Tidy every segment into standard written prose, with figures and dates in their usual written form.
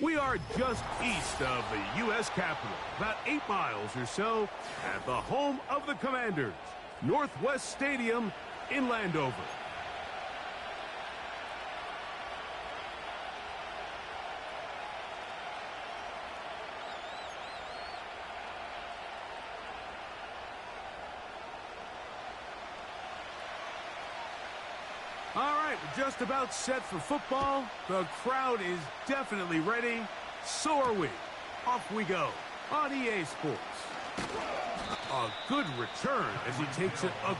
We are just east of the U.S. Capitol, about 8 miles or so, at the home of the Commanders, Northwest Stadium in Landover. All right, we're just about set for football. The crowd is definitely ready. So are we. Off we go on EA Sports. A good return as he takes it up.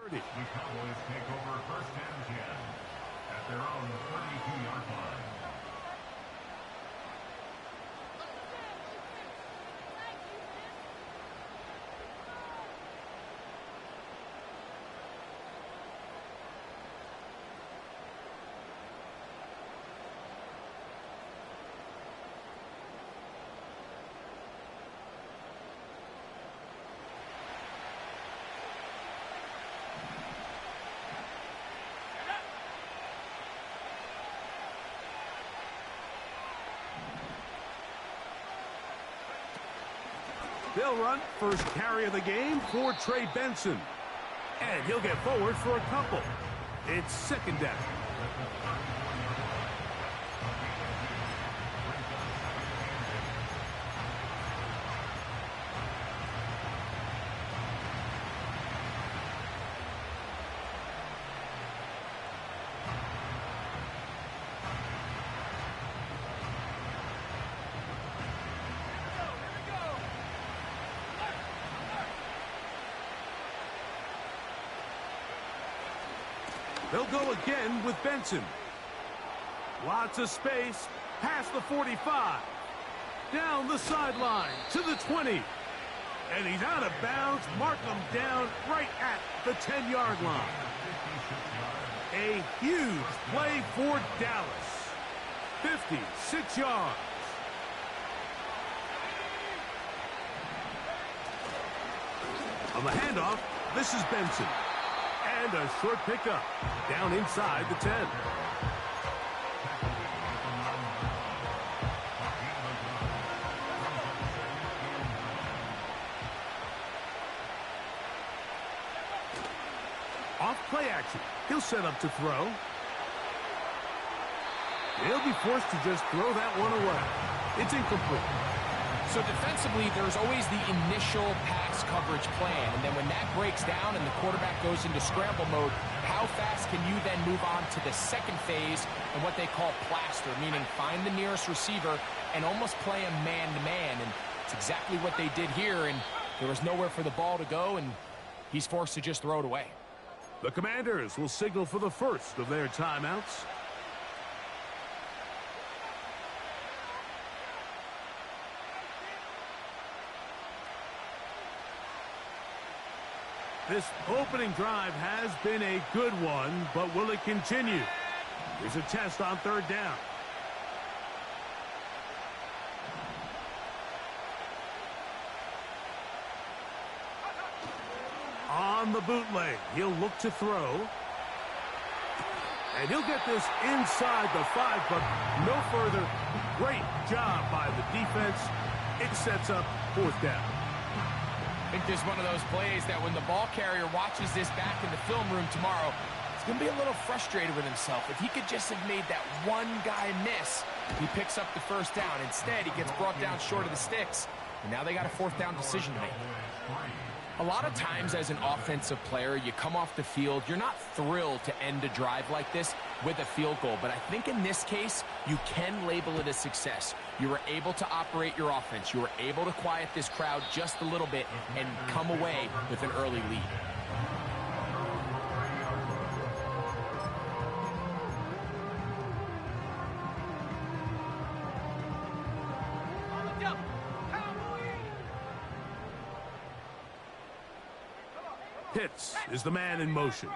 The Cowboys take over first and 10 at their own 32-yard line. They'll run first carry of the game for Trey Benson. And he'll get forward for a couple. It's second down. They'll go again with Benson. Lots of space, past the 45. Down the sideline to the 20. And he's out of bounds, marking him down right at the 10-yard line. A huge play for Dallas. 56 yards. On the handoff, this is Benson. And a short pickup down inside the 10. Off play action. He'll set up to throw. He'll be forced to just throw that one away. It's incomplete. So defensively, there's always the initial pass coverage plan, and then when that breaks down and the quarterback goes into scramble mode, how fast can you then move on to the second phase and what they call plaster, meaning find the nearest receiver and almost play him man-to-man, and it's exactly what they did here, and there was nowhere for the ball to go, and he's forced to just throw it away. The Commanders will signal for the first of their timeouts. This opening drive has been a good one, but will it continue? Here's a test on third down. On the bootleg, he'll look to throw. And he'll get this inside the 5, but no further. Great job by the defense. It sets up fourth down. I think this is one of those plays that when the ball carrier watches this back in the film room tomorrow, he's going to be a little frustrated with himself. If he could just have made that one guy miss, he picks up the first down. Instead, he gets brought down short of the sticks, and now they got a fourth down decision to make. A lot of times as an offensive player, you come off the field, you're not thrilled to end a drive like this with a field goal. But I think in this case, you can label it a success. You were able to operate your offense. You were able to quiet this crowd just a little bit and come away with an early lead. Pitts is the man in motion.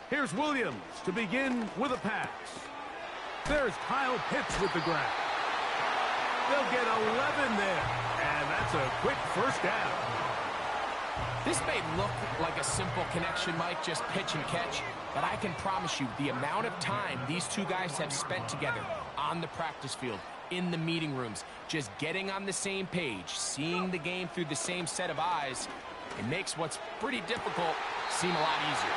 Here's Williams to begin with a pass. There's Kyle Pitts with the grab. They'll get 11 there, and that's a quick first down. This may look like a simple connection, Mike, just pitch and catch, but I can promise you the amount of time these two guys have spent together on the practice field, in the meeting rooms, just getting on the same page, seeing the game through the same set of eyes, it makes what's pretty difficult seem a lot easier.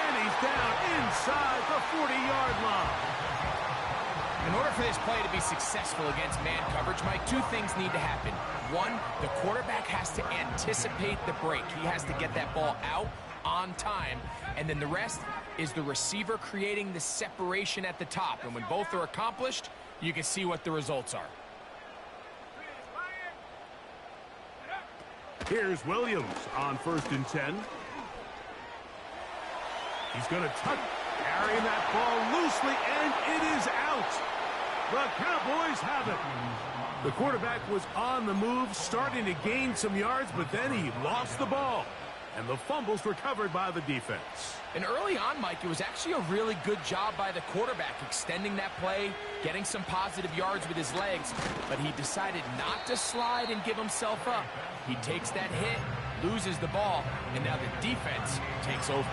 And he's down inside the 40-yard line. In order for this play to be successful against man coverage, Mike, two things need to happen. One, the quarterback has to anticipate the break. He has to get that ball out on time. And then the rest is the receiver creating the separation at the top. And when both are accomplished, you can see what the results are. Here's Williams on 1st and 10. He's going to tuck, carrying that ball loosely, and it is out. The Cowboys have it. The quarterback was on the move, starting to gain some yards, but then he lost the ball. And the fumble's recovered by the defense. And early on, Mike, it was actually a really good job by the quarterback, extending that play, getting some positive yards with his legs, but he decided not to slide and give himself up. He takes that hit, loses the ball, and now the defense takes over.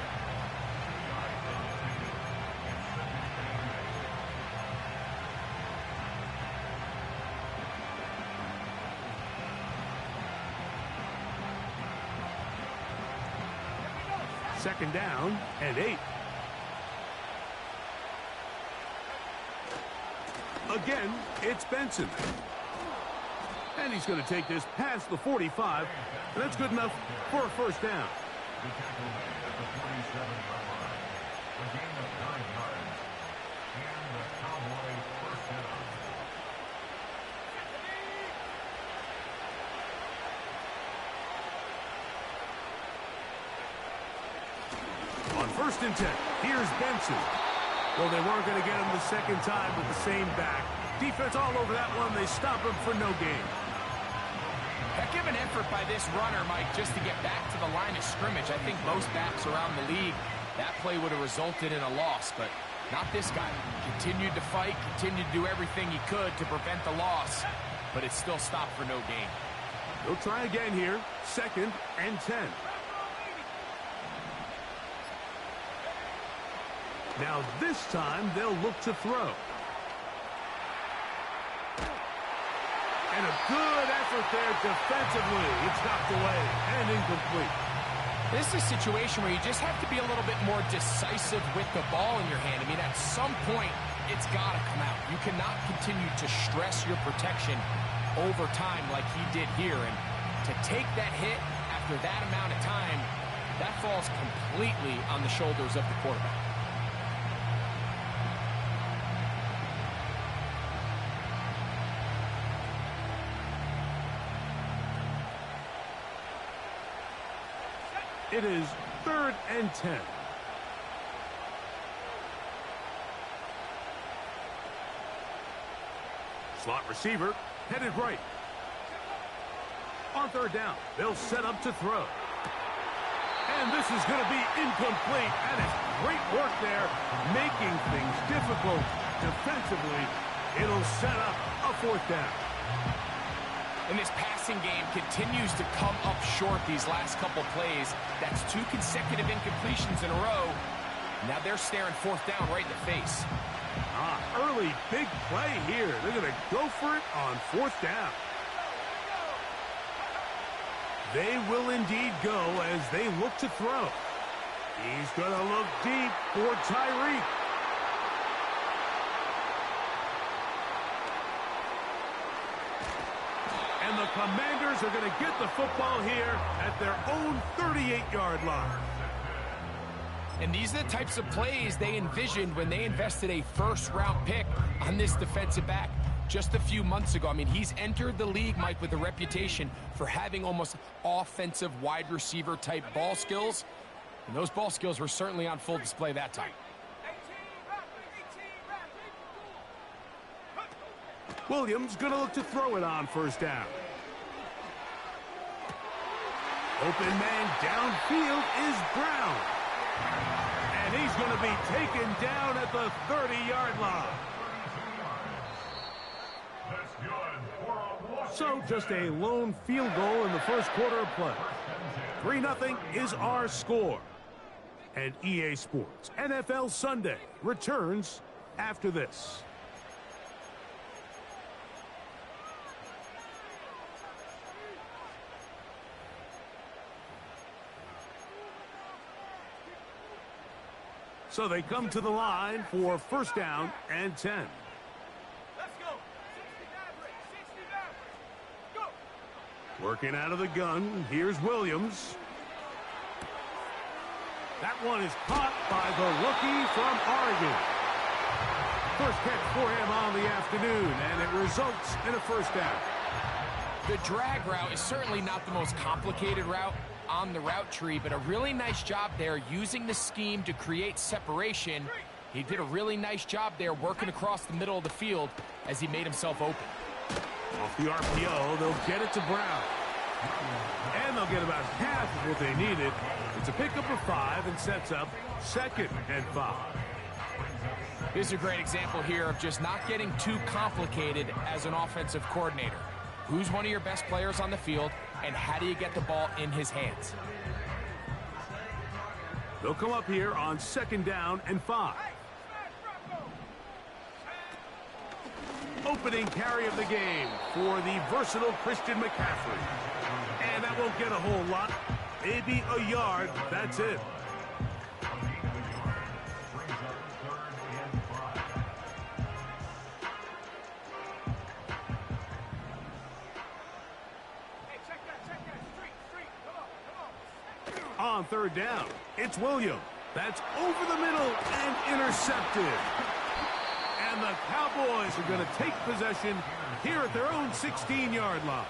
Second down and 8. Again, it's Benson. And he's going to take this past the 45. And that's good enough for a first down. The tackle at the 47-yard line. A gain of 9 yards. And the Cowboys first down. On 1st and 10, here's Benson. Well, they weren't going to get him the second time with the same back. Defense all over that one. They stop him for no gain. Heck of an effort by this runner, Mike, just to get back to the line of scrimmage. I think most backs around the league, that play would have resulted in a loss, but not this guy. Continued to fight, continued to do everything he could to prevent the loss, but it still stopped for no gain. They'll try again here. 2nd and 10. Now this time they'll look to throw. And a good effort there defensively. It's knocked away and incomplete. This is a situation where you just have to be a little bit more decisive with the ball in your hand. I mean, at some point, it's got to come out. You cannot continue to stress your protection over time like he did here. And to take that hit after that amount of time, that falls completely on the shoulders of the quarterback. It is 3rd and 10. Slot receiver headed right. On 3rd down, they'll set up to throw. And this is going to be incomplete. And it's great work there, making things difficult defensively. It'll set up a 4th down. And this passing game continues to come up short these last couple plays. That's 2 consecutive incompletions in a row. Now they're staring 4th down right in the face. Early big play here. They're going to go for it on 4th down. They will indeed go as they look to throw. He's going to look deep for Tyreek. And the Commanders are going to get the football here at their own 38-yard line. And these are the types of plays they envisioned when they invested a first-round pick on this defensive back just a few months ago. I mean, he's entered the league, Mike, with a reputation for having almost offensive wide receiver type ball skills. And those ball skills were certainly on full display that time. Williams going to look to throw it on first down. Open man downfield is Brown. And he's going to be taken down at the 30-yard line. So just a lone field goal in the first quarter of play. 3-0 is our score. And EA Sports NFL Sunday returns after this. So they come to the line for first down and 10. Let's go. 69. Go. Working out of the gun, here's Williams. That one is caught by the rookie from Oregon. First catch for him on the afternoon, and it results in a first down. The drag route is certainly not the most complicated route on the route tree, but a really nice job there using the scheme to create separation. He did a really nice job there working across the middle of the field as he made himself open. Off the RPO, they'll get it to Brown. And they'll get about half of what they needed. It's a pickup of 5 and sets up 2nd and 5. This is a great example here of just not getting too complicated as an offensive coordinator. Who's one of your best players on the field, and how do you get the ball in his hands? They'll come up here on 2nd down and 5. Opening carry of the game for the versatile Christian McCaffrey. And that won't get a whole lot. Maybe a yard. That's it. On 3rd down, it's Williams. That's over the middle and intercepted. And the Cowboys are going to take possession here at their own 16-yard line.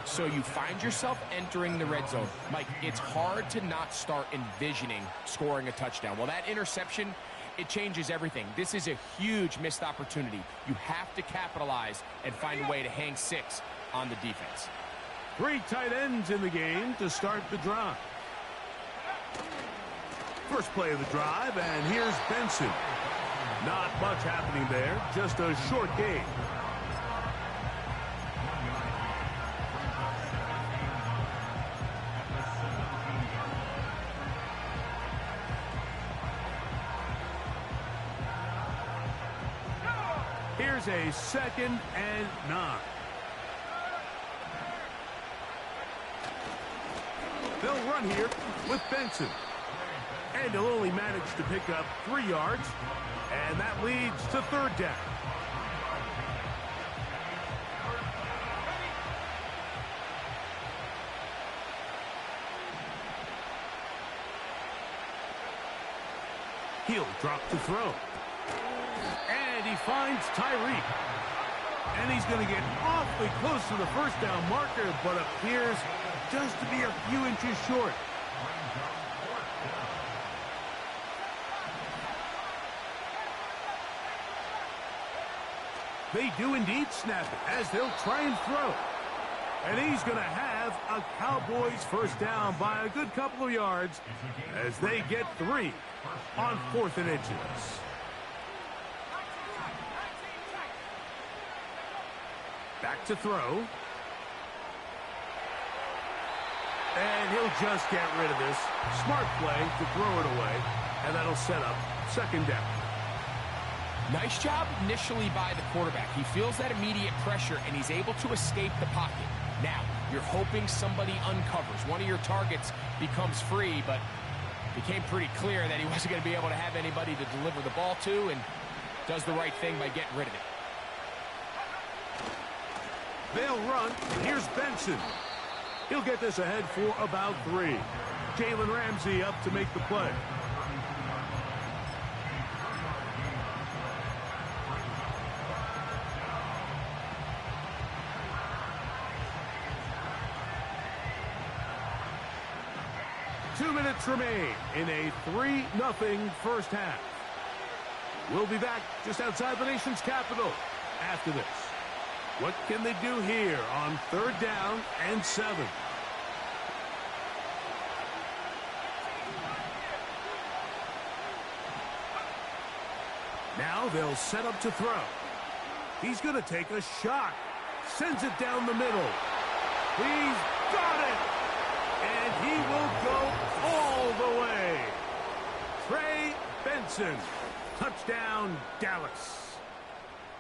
So you find yourself entering the red zone. Mike, it's hard to not start envisioning scoring a touchdown. Well, that interception, it changes everything. This is a huge missed opportunity. You have to capitalize and find a way to hang 6 on the defense. 3 tight ends in the game to start the drive. First play of the drive, and here's Benson. Not much happening there, just a short gain. Here's a 2nd and 9. They'll run here with Benson. And he'll only manage to pick up 3 yards. And that leads to 3rd down. He'll drop to throw. And he finds Tyreek. And he's going to get awfully close to the first down marker, but appears just to be a few inches short. They do indeed snap it as they'll try and throw. And he's going to have a Cowboys first down by a good couple of yards as they get 3 on 4th and inches. Back to throw. And he'll just get rid of this. Smart play to throw it away. And that'll set up 2nd down. Nice job initially by the quarterback. He feels that immediate pressure, and he's able to escape the pocket. Now, you're hoping somebody uncovers. One of your targets becomes free, but it became pretty clear that he wasn't going to be able to have anybody to deliver the ball to, and does the right thing by getting rid of it. They'll run. Here's Benson. He'll get this ahead for about 3. Jalen Ramsey up to make the play. Two minutes remain in a 3-0 first half. We'll be back just outside the nation's capital after this. What can they do here on 3rd down and 7? Now they'll set up to throw. He's going to take a shot. Sends it down the middle. He's got it. And he will go all the way. Trey Benson. Touchdown, Dallas.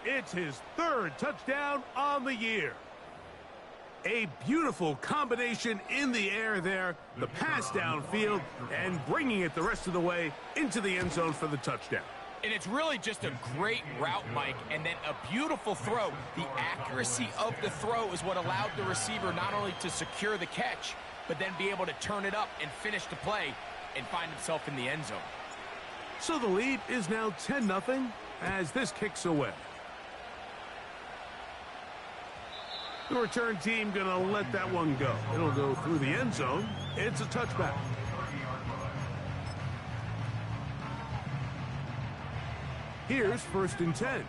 It's his 3rd touchdown on the year. A beautiful combination in the air there. The pass downfield and bringing it the rest of the way into the end zone for the touchdown. And it's really just a great route, Mike, and then a beautiful throw. The accuracy of the throw is what allowed the receiver not only to secure the catch, but then be able to turn it up and finish the play and find himself in the end zone. So the lead is now 10-0 as this kicks away. The return team going to let that one go. It'll go through the end zone. It's a touchback. Here's 1st and 10.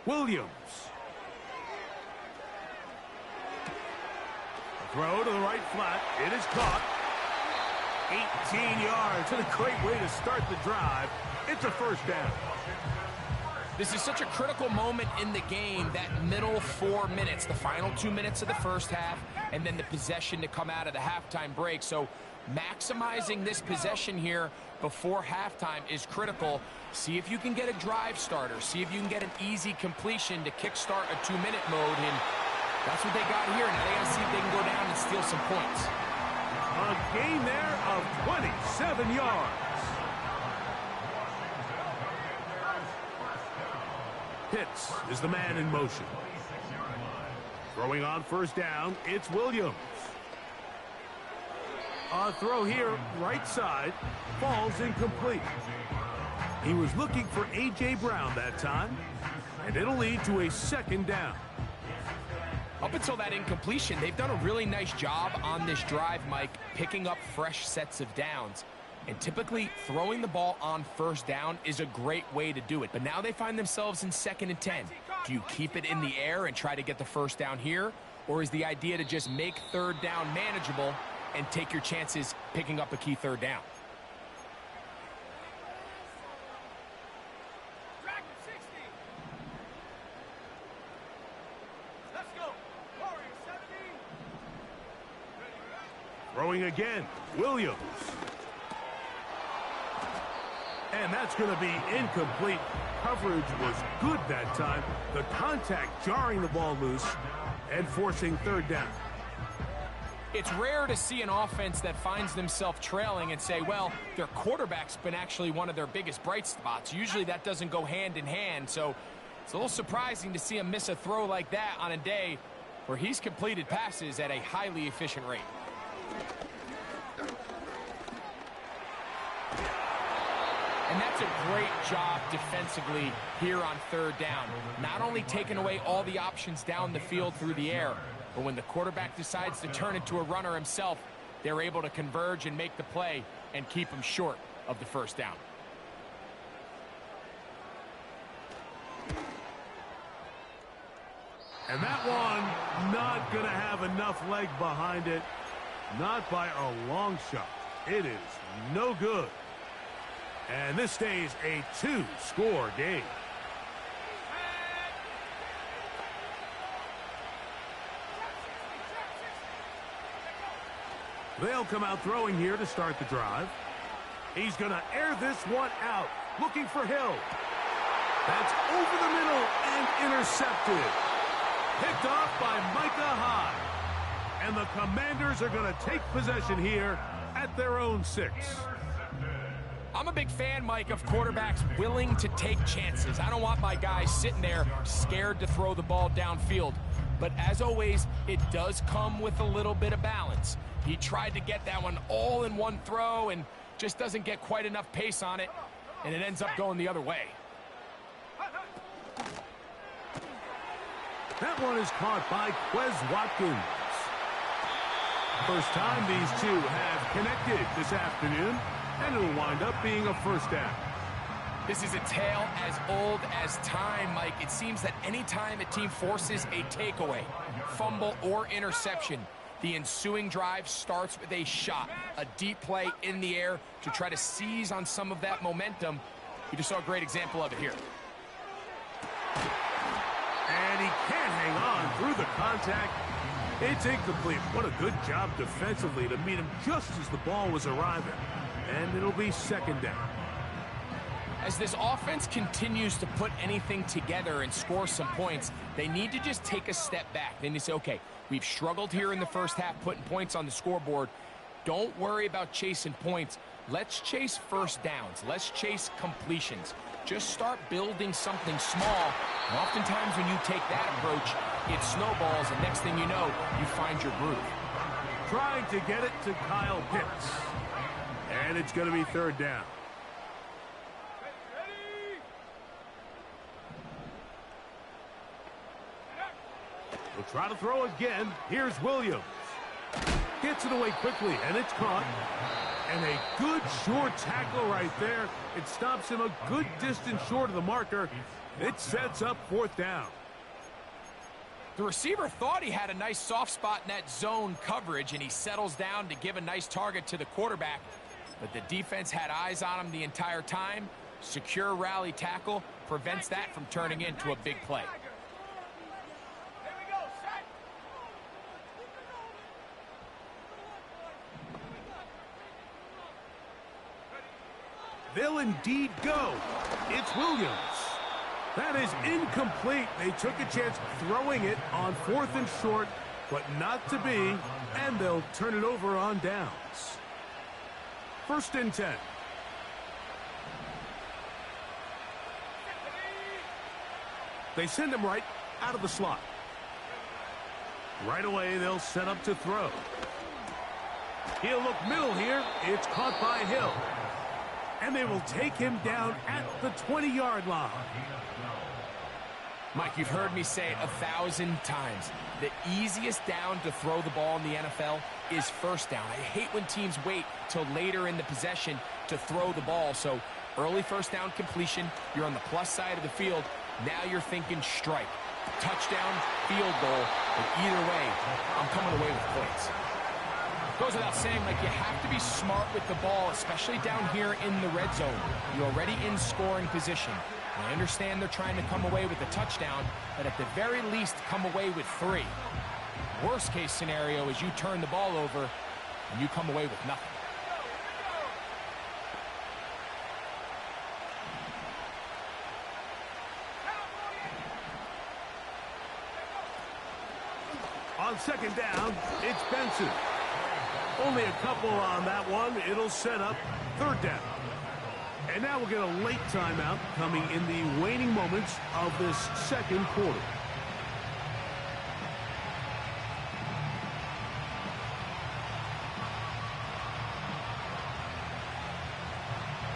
Williams. A throw to the right flat. It is caught. 18 yards. And a great way to start the drive. It's a 1st down. This is such a critical moment in the game, that middle 4 minutes, the final 2 minutes of the first half, and then the possession to come out of the halftime break. So maximizing this possession here before halftime is critical. See if you can get a drive starter. See if you can get an easy completion to kickstart a 2-minute mode. And that's what they got here. Now they got to see if they can go down and steal some points. A gain there of 27 yards. Pitts is the man in motion. Throwing on 1st down, it's Williams. A throw here, right side, falls incomplete. He was looking for A.J. Brown that time, and it'll lead to a 2nd down. Up until that incompletion, they've done a really nice job on this drive, Mike, picking up fresh sets of downs. And typically, throwing the ball on 1st down is a great way to do it. But now they find themselves in 2nd and 10. Do you keep it in the air and try to get the 1st down here? Or is the idea to just make 3rd down manageable and take your chances picking up a key 3rd down? Throwing again, Williams. And that's going to be incomplete. Coverage was good that time. The contact jarring the ball loose and forcing 3rd down. It's rare to see an offense that finds themselves trailing and say, well, their quarterback's been actually one of their biggest bright spots. Usually that doesn't go hand in hand, so it's a little surprising to see him miss a throw like that on a day where he's completed passes at a highly efficient rate. And that's a great job defensively here on 3rd down. Not only taking away all the options down the field through the air, but when the quarterback decides to turn into a runner himself, they're able to converge and make the play and keep him short of the 1st down. And that one not going to have enough leg behind it. Not by a long shot. It is no good. And this stays a 2-score game. They'll come out throwing here to start the drive. He's going to air this one out, looking for Hill. That's over the middle and intercepted. Picked off by Micah Hyde. And the Commanders are going to take possession here at their own 6. I'm a big fan, Mike, of quarterbacks willing to take chances. I don't want my guys sitting there scared to throw the ball downfield. But as always, it does come with a little bit of balance. He tried to get that one all in one throw and just doesn't get quite enough pace on it, and it ends up going the other way. That one is caught by Quez Watkins. First time these two have connected this afternoon, and it'll wind up being a first down. This is a tale as old as time, Mike. It seems that anytime a team forces a takeaway, fumble, or interception, the ensuing drive starts with a shot, a deep play in the air to try to seize on some of that momentum. You just saw a great example of it here. And he can't hang on through the contact. It's incomplete. What a good job defensively to meet him just as the ball was arriving. And it'll be second down. As this offense continues to put anything together and score some points, they need to just take a step back. Then you say, okay, we've struggled here in the first half putting points on the scoreboard. Don't worry about chasing points. Let's chase first downs. Let's chase completions. Just start building something small. And oftentimes when you take that approach, it snowballs, and next thing you know, you find your groove. Trying to get it to Kyle Pitts. And it's going to be third down. We'll try to throw again. Here's Williams. Gets it away quickly, and it's caught. And a good short tackle right there. It stops him a good distance short of the marker. It sets up fourth down. The receiver thought he had a nice soft spot in that zone coverage, and he settles down to give a nice target to the quarterback. But the defense had eyes on him the entire time. Secure rally tackle prevents that from turning into a big play. They'll indeed go. It's Williams. That is incomplete. They took a chance throwing it on 4th and short, but not to be, and they'll turn it over on downs. 1st and 10. They send him right out of the slot. Right away, they'll set up to throw. He'll look middle here. It's caught by Hill. And they will take him down at the 20-yard line. Mike, you've heard me say it 1,000 times. The easiest down to throw the ball in the NFL is first down. I hate when teams wait till later in the possession to throw the ball. So early first down completion, you're on the plus side of the field. Now you're thinking strike, touchdown, field goal. But either way, I'm coming away with points. Goes without saying, like, you have to be smart with the ball, especially down here in the red zone. You're already in scoring position. And I understand they're trying to come away with a touchdown, but at the very least, come away with 3. Worst case scenario is you turn the ball over and you come away with nothing. On second down, it's Benson. Only a couple on that one. It'll set up third down. And now we'll get a late timeout coming in the waning moments of this second quarter.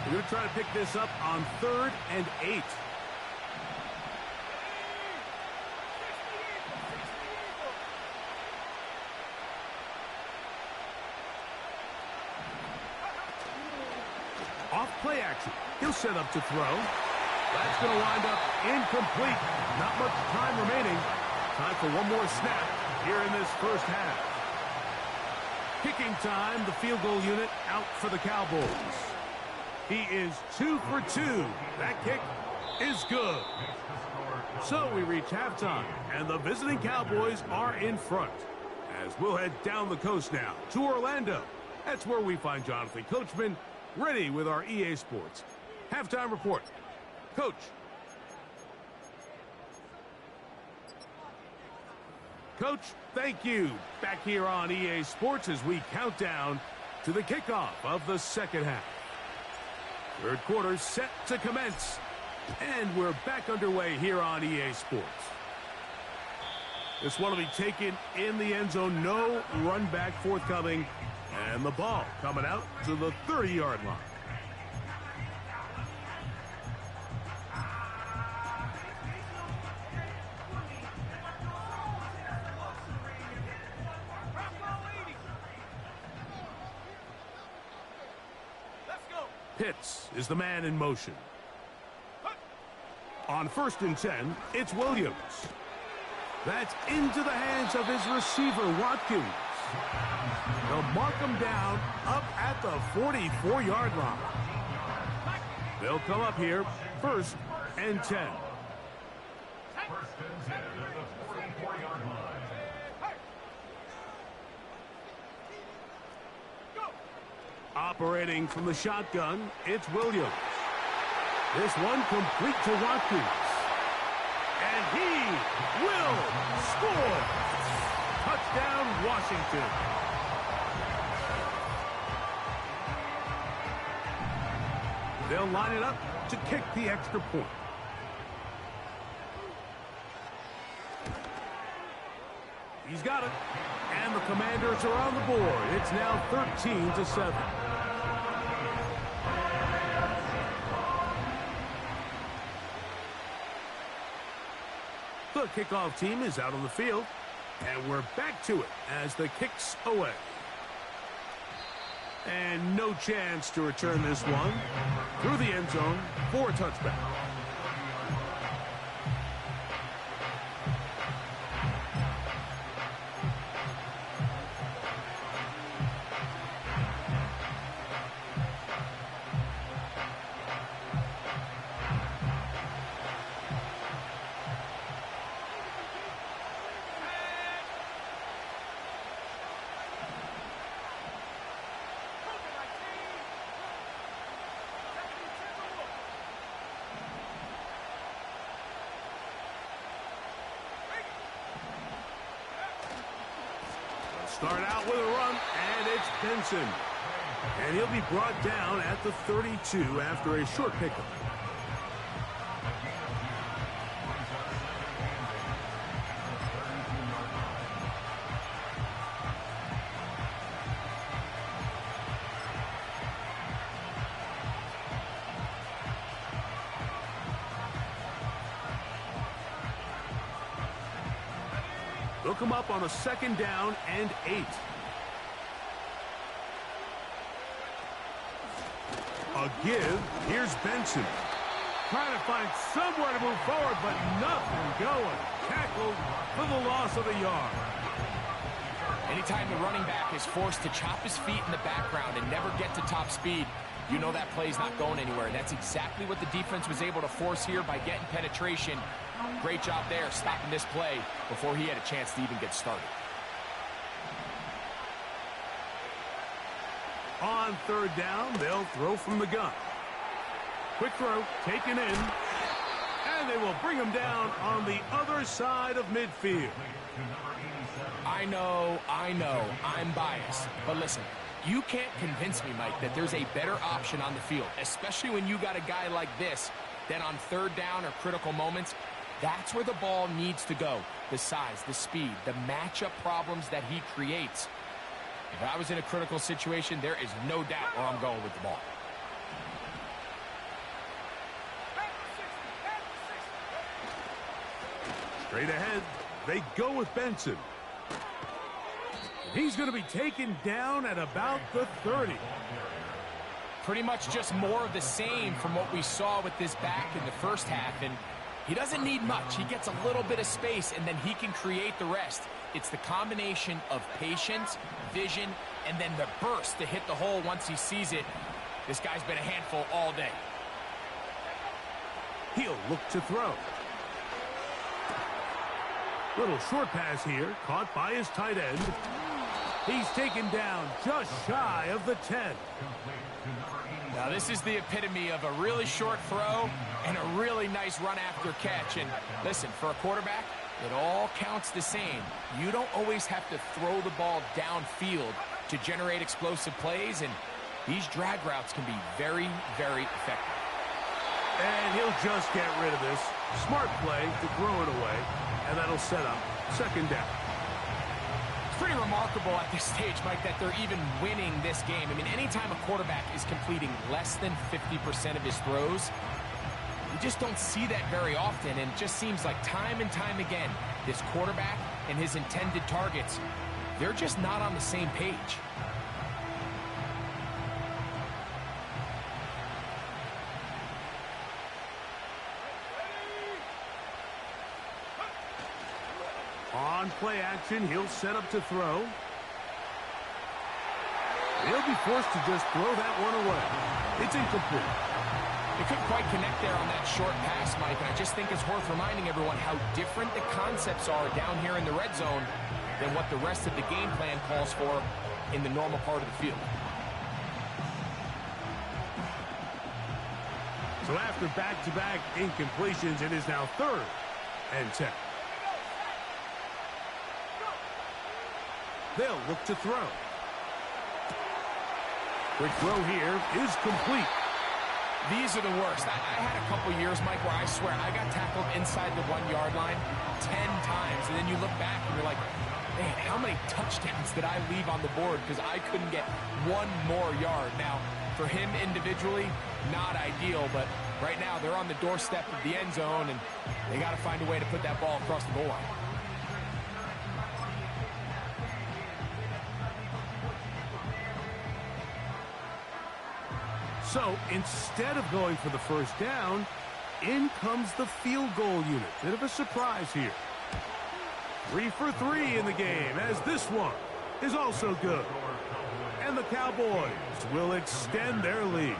We're going to try to pick this up on 3rd and 8. Off play action. He'll set up to throw. That's going to wind up incomplete. Not much time remaining. Time for one more snap here in this first half. Kicking time, the field goal unit out for the Cowboys. He is 2 for 2. That kick is good. So we reach halftime, and the visiting Cowboys are in front. As we'll head down the coast now to Orlando. That's where we find Jonathan Coachman, ready with our EA Sports halftime report. Coach. Coach, thank you. Back here on EA Sports as we count down to the kickoff of the second half. Third quarter set to commence. And we're back underway here on EA Sports. This one will be taken in the end zone. No run back forthcoming. And the ball coming out to the 30-yard line. Pitts is the man in motion. On 1st and 10, it's Williams. That's into the hands of his receiver, Watkins. They'll mark him down up at the 44-yard line. They'll come up here 1st and 10. First and 10 at the 44-yard line. Operating from the shotgun, it's Williams. This one complete to Watkins. And he will score. Touchdown, Washington. They'll line it up to kick the extra point. He's got it. And the Commanders are on the board. It's now 13-7. The kickoff team is out on the field, and we're back to it as the kick's away. And no chance to return this one through the end zone for a touchback. Start out with a run, and it's Benson. And he'll be brought down at the 32 after a short pickup. They'll come up on a 2nd down and 8. A give. Here's Benson. Trying to find somewhere to move forward, but nothing going. Tackled for the loss of a yard. Anytime the running back is forced to chop his feet in the background and never get to top speed, you know that play's not going anywhere. And that's exactly what the defense was able to force here by getting penetration. Great job there stopping this play before he had a chance to even get started. On 3rd down, they'll throw from the gun. Quick throw, taken in. And they will bring him down on the other side of midfield. I know, I'm biased. But listen, you can't convince me, Mike, that there's a better option on the field, especially when you got a guy like this, that on 3rd down or critical moments, that's where the ball needs to go. The size, the speed, the matchup problems that he creates. If I was in a critical situation, there is no doubt where I'm going with the ball. Straight ahead, they go with Benson. He's going to be taken down at about the 30. Pretty much just more of the same from what we saw with this back in the first half. And he doesn't need much. He gets a little bit of space, and then he can create the rest. It's the combination of patience, vision, and then the burst to hit the hole once he sees it. This guy's been a handful all day. He'll look to throw. Little short pass here, caught by his tight end. He's taken down just shy of the 10. Now this is the epitome of a really short throw and a really nice run after catch. And listen, for a quarterback, it all counts the same. You don't always have to throw the ball downfield to generate explosive plays, and these drag routes can be very, very effective. And he'll just get rid of this. Smart play to throw it away, and that'll set up second down. It's pretty remarkable at this stage, Mike, that they're even winning this game. I mean, anytime a quarterback is completing less than 50% of his throws, you just don't see that very often, and it just seems like time and time again, this quarterback and his intended targets, they're just not on the same page. On play action, he'll set up to throw. He'll be forced to just throw that one away. It's incomplete. They couldn't quite connect there on that short pass, Mike, and I just think it's worth reminding everyone how different the concepts are down here in the red zone than what the rest of the game plan calls for in the normal part of the field. So after back-to-back incompletions, it is now 3rd and 10. They'll look to throw. Quick throw here is complete. These are the worst. I had a couple years, Mike, where I swear I got tackled inside the 1-yard line 10 times, and then you look back and you're like, man, how many touchdowns did I leave on the board because I couldn't get one more yard? Now, for him individually, not ideal, but right now they're on the doorstep of the end zone, and they got to find a way to put that ball across the goal line. So instead of going for the first down, in comes the field goal unit. Bit of a surprise here. 3 for 3 in the game, as this one is also good. And the Cowboys will extend their lead.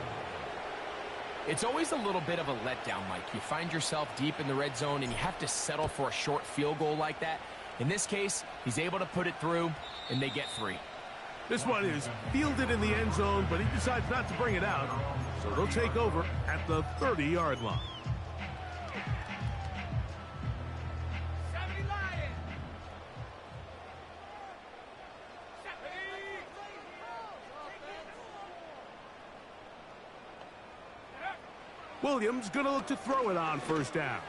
It's always a little bit of a letdown, Mike. You find yourself deep in the red zone and you have to settle for a short field goal like that. In this case, he's able to put it through, and they get 3. This one is fielded in the end zone, but he decides not to bring it out. So they'll take over at the 30-yard line. Williams going to look to throw it on first down.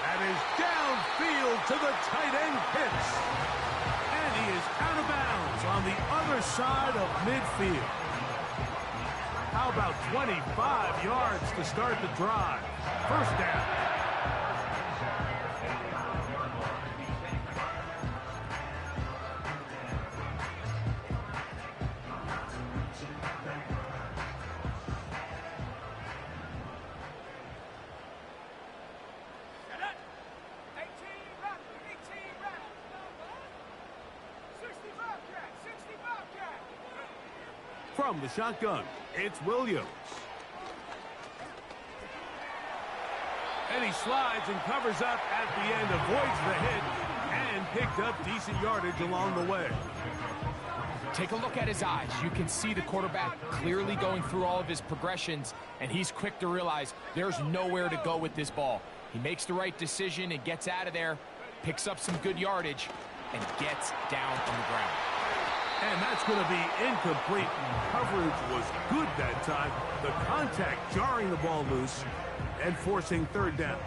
That is downfield to the tight end Pitts. And he is out of bounds on the other side of midfield. How about 25 yards to start the drive? First down. From the shotgun, it's Williams. And he slides and covers up at the end, avoids the hit, and picked up decent yardage along the way. Take a look at his eyes. You can see the quarterback clearly going through all of his progressions, and he's quick to realize there's nowhere to go with this ball. He makes the right decision and gets out of there, picks up some good yardage, and gets down on the ground. And that's going to be incomplete. Coverage was good that time. The contact jarring the ball loose and forcing third down.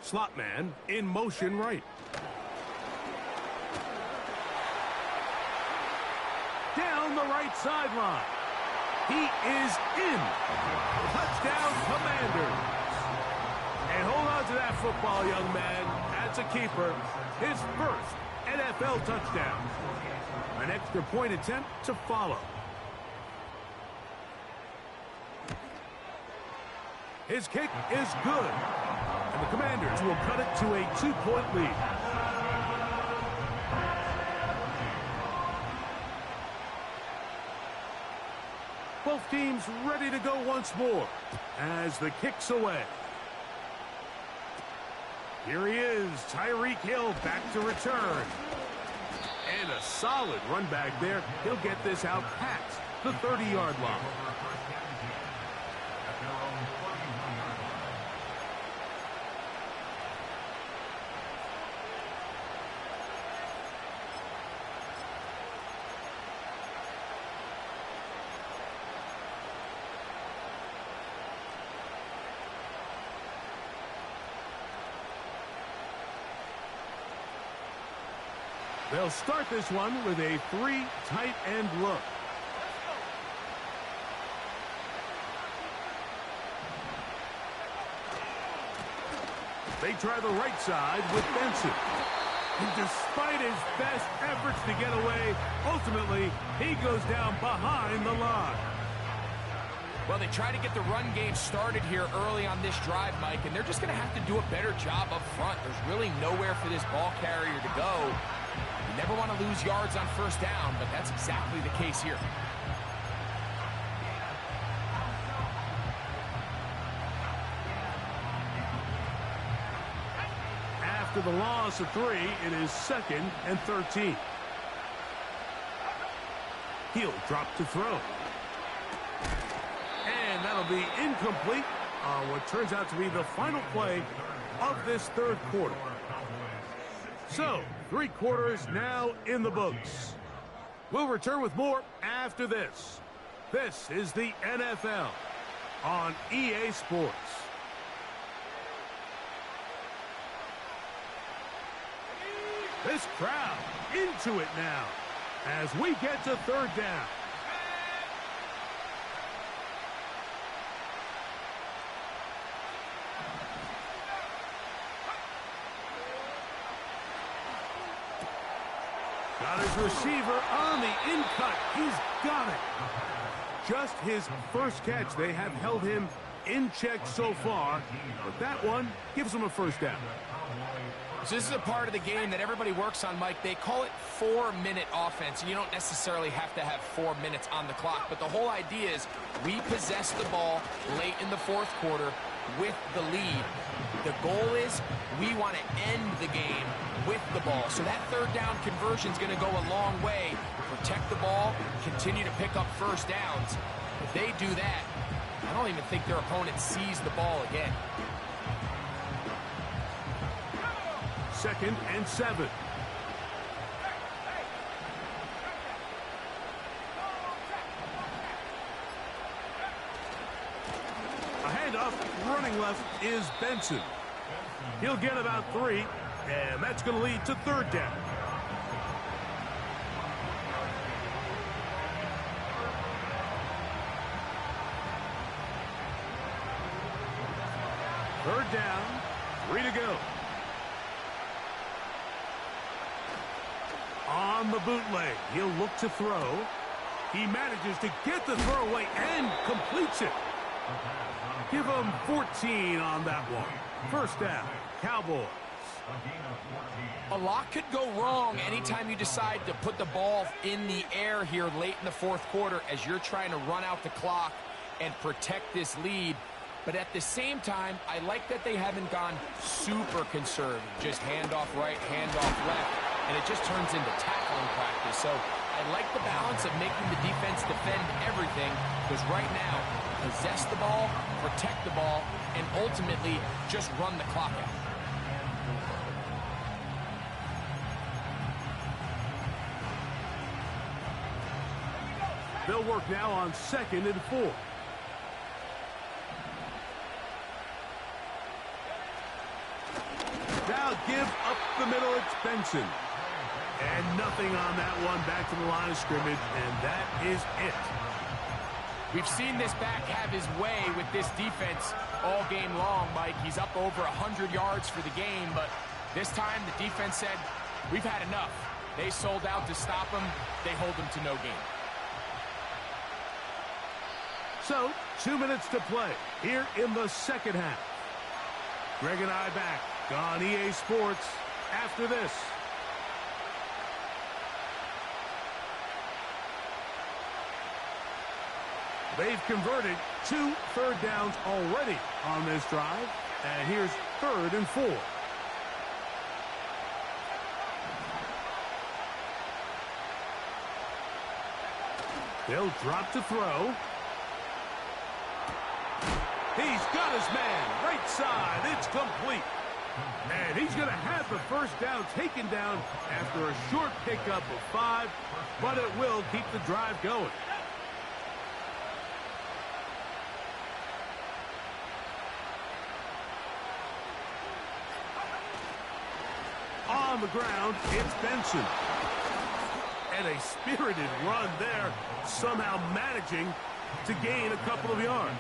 Slot man in motion right. Down the right sideline. He is in. Touchdown, Commanders. And hold on to that football, young man. That's a keeper. His first NFL touchdown. An extra point attempt to follow. His kick is good. And the Commanders will cut it to a 2-point lead. Both teams ready to go once more as the kick's away. Here he is, Tyreek Hill back to return. And a solid run back there. He'll get this out past the 30-yard line. They'll start this one with a 3 tight end look. They try the right side with Benson. And despite his best efforts to get away, ultimately, he goes down behind the line. Well, they try to get the run game started here early on this drive, Mike, and they're just going to have to do a better job up front. There's really nowhere for this ball carrier to go. You never want to lose yards on first down, but that's exactly the case here. After the loss of 3, it is 2nd and 13. He'll drop to throw. And that'll be incomplete on what turns out to be the final play of this third quarter. So, 3 quarters now in the books. We'll return with more after this. This is the NFL on EA Sports. This crowd into it now as we get to third down. Got his receiver on the in-cut. He's got it. Just his first catch. They have held him in check so far, but that one gives him a first down. So this is a part of the game that everybody works on, Mike. They call it 4-minute offense. You don't necessarily have to have 4 minutes on the clock, but the whole idea is we possess the ball late in the fourth quarter with the lead. The goal is we want to end the game with the ball. So that third down conversion is going to go a long way. Protect the ball, continue to pick up first downs. If they do that, I don't even think their opponent sees the ball again. 2nd and 7. A handoff, running left is Benson. He'll get about 3, and that's going to lead to third down. Third down, 3 to go. On the bootleg, he'll look to throw. He manages to get the throw away and completes it. Give him 14 on that one. First down, Cowboys. A lot could go wrong anytime you decide to put the ball in the air here late in the fourth quarter as you're trying to run out the clock and protect this lead. But at the same time, I like that they haven't gone super conservative. Just handoff right, handoff left, and it just turns into tackling practice. So I like the balance of making the defense defend everything, because right now, possess the ball, protect the ball, and ultimately just run the clock out. They'll work now on 2nd and 4. Now give up the middle, it's Benson. And nothing on that one, back to the line of scrimmage, and that is it. We've seen this back have his way with this defense all game long, Mike. He's up over 100 yards for the game, but this time the defense said, we've had enough. They sold out to stop him. They hold him to no gain. So, 2 minutes to play here in the second half. Greg and I back on EA Sports after this. They've converted 2 third downs already on this drive, and here's 3rd and 4. They'll drop to throw. He's got his man, right side, it's complete. And he's going to have the first down taken down after a short pickup of 5, but it will keep the drive going. On the ground, it's Benson. And a spirited run there, somehow managing to gain a couple of yards.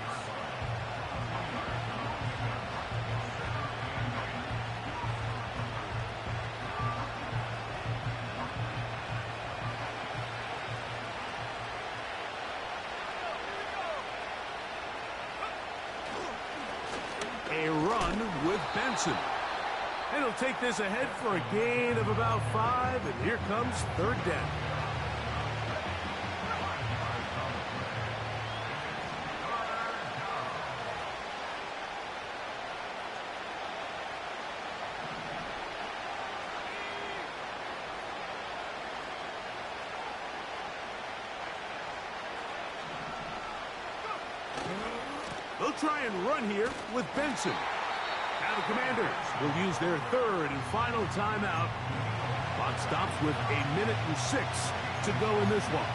A run with Benson. And he'll take this ahead for a gain of about 5, and here comes third down. They'll try and run here with Benson. Now the Commanders will use their third and final timeout. Clock stops with 1:06 to go in this one.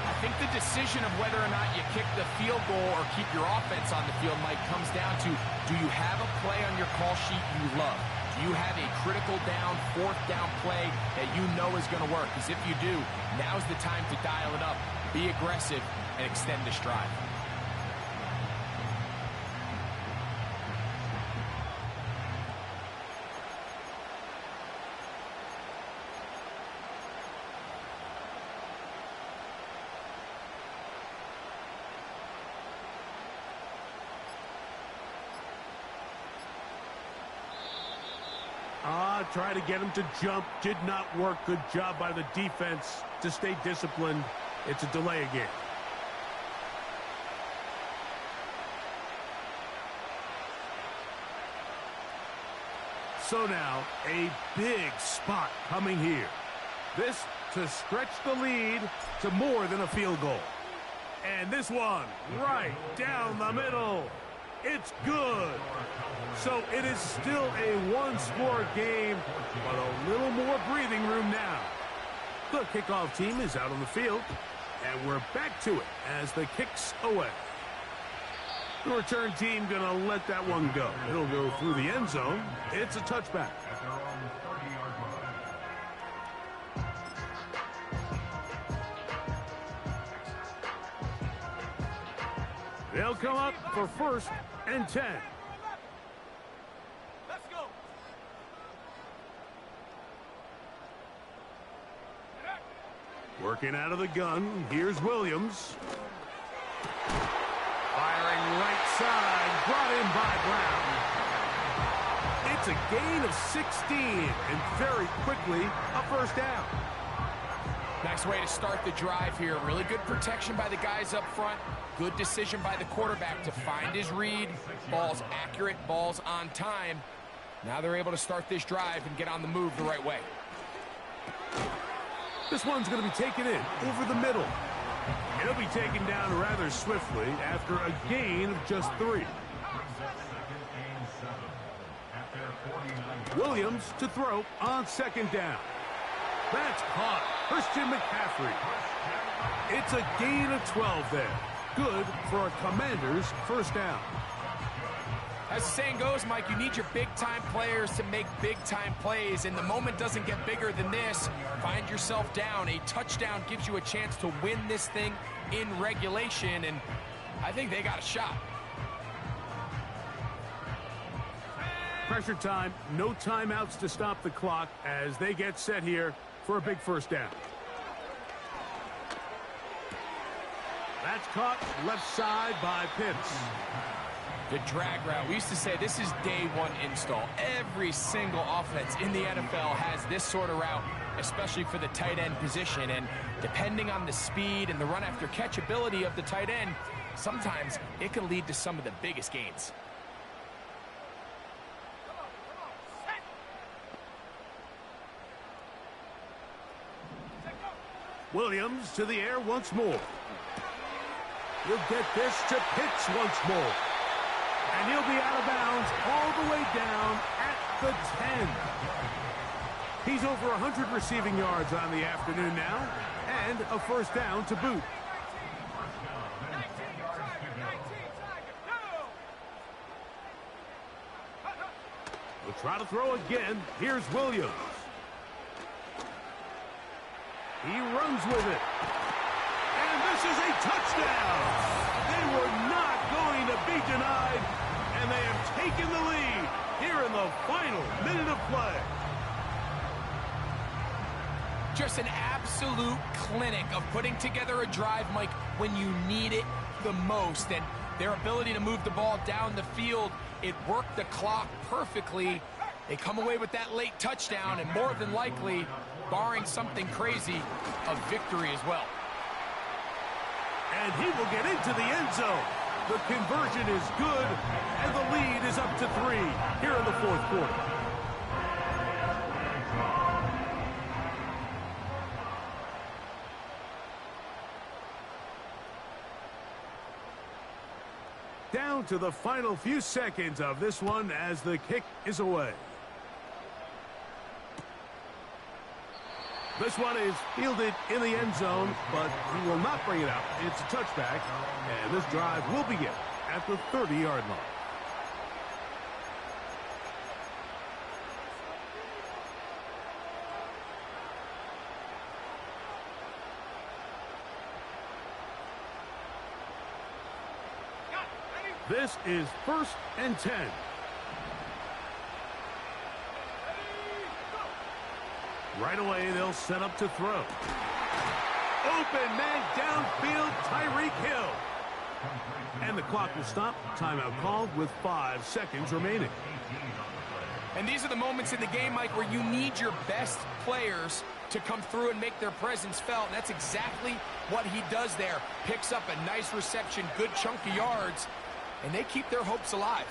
I think the decision of whether or not you kick the field goal or keep your offense on the field, Mike, comes down to, do you have a play on your call sheet you love? Do you have a critical down, fourth down play that you know is going to work? Because if you do, now's the time to dial it up, be aggressive, and extend the drive. Try to get him to jump. Did not work. Good job by the defense to stay disciplined. It's a delay again. So now, a big spot coming here. This to stretch the lead to more than a field goal. And this one right down the middle. It's good. So it is still a one-score game, but a little more breathing room now. The kickoff team is out on the field, and we're back to it as the kick's away. The return team going to let that one go. It'll go through the end zone. It's a touchback. They'll come up for 1st and 10. Let's go. Working out of the gun, here's Williams. Firing right side, brought in by Brown. It's a gain of 16, and very quickly, a first down. Nice way to start the drive here. Really good protection by the guys up front. Good decision by the quarterback to find his read. Ball's accurate, ball's on time. Now they're able to start this drive and get on the move the right way. This one's going to be taken in over the middle. He'll be taken down rather swiftly after a gain of just 3. Williams to throw on 2nd down. That's caught. Christian McCaffrey. It's a gain of 12 there. Good for a Commander's first down. As the saying goes, Mike, you need your big-time players to make big-time plays, and the moment doesn't get bigger than this. Find yourself down. A touchdown gives you a chance to win this thing in regulation, and I think they got a shot. Pressure time. No timeouts to stop the clock as they get set here for a big first down. That's caught left side by Pitts. The drag route. We used to say this is day one install. Every single offense in the NFL has this sort of route, especially for the tight end position. And depending on the speed and the run after catch ability of the tight end, sometimes it can lead to some of the biggest gains. Williams to the air once more. He'll get this to Pitts once more. And he'll be out of bounds all the way down at the 10. He's over 100 receiving yards on the afternoon now, and a first down to boot. We'll try to throw again. Here's Williams. He runs with it. And this is a touchdown. They were not going to be denied, and they have taken the lead here in the final minute of play. Just an absolute clinic of putting together a drive, Mike, when you need it the most. And their ability to move the ball down the field, it worked the clock perfectly. They come away with that late touchdown, and more than likely, barring something crazy, a victory as well. And he will get into the end zone. The conversion is good, and the lead is up to 3 here in the fourth quarter. Down to the final few seconds of this one as the kick is away. This one is fielded in the end zone, but he will not bring it out. It's a touchback, and this drive will begin at the 30-yard line. This is 1st and 10. Right away, they'll set up to throw. Open man downfield, Tyreek Hill. And the clock will stop. Timeout called with 5 seconds remaining. And these are the moments in the game, Mike, where you need your best players to come through and make their presence felt. And that's exactly what he does there. Picks up a nice reception, good chunk of yards, and they keep their hopes alive.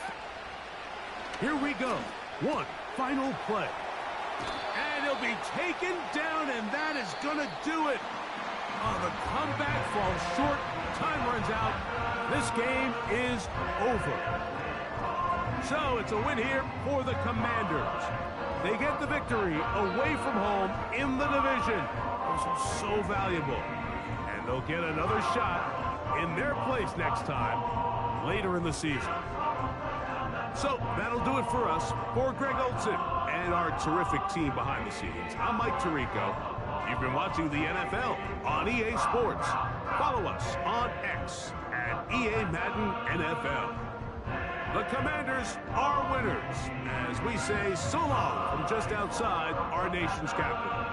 Here we go. One final play. And he'll be taken down, and that is going to do it. Oh, the comeback falls short. Time runs out. This game is over. So it's a win here for the Commanders. They get the victory away from home in the division. Those are so valuable. And they'll get another shot in their place next time later in the season. So that'll do it for us. For Greg Olson and our terrific team behind the scenes, I'm Mike Tirico. You've been watching the NFL on EA Sports. Follow us on X at EA Madden NFL. The Commanders are winners as we say so long from just outside our nation's capital.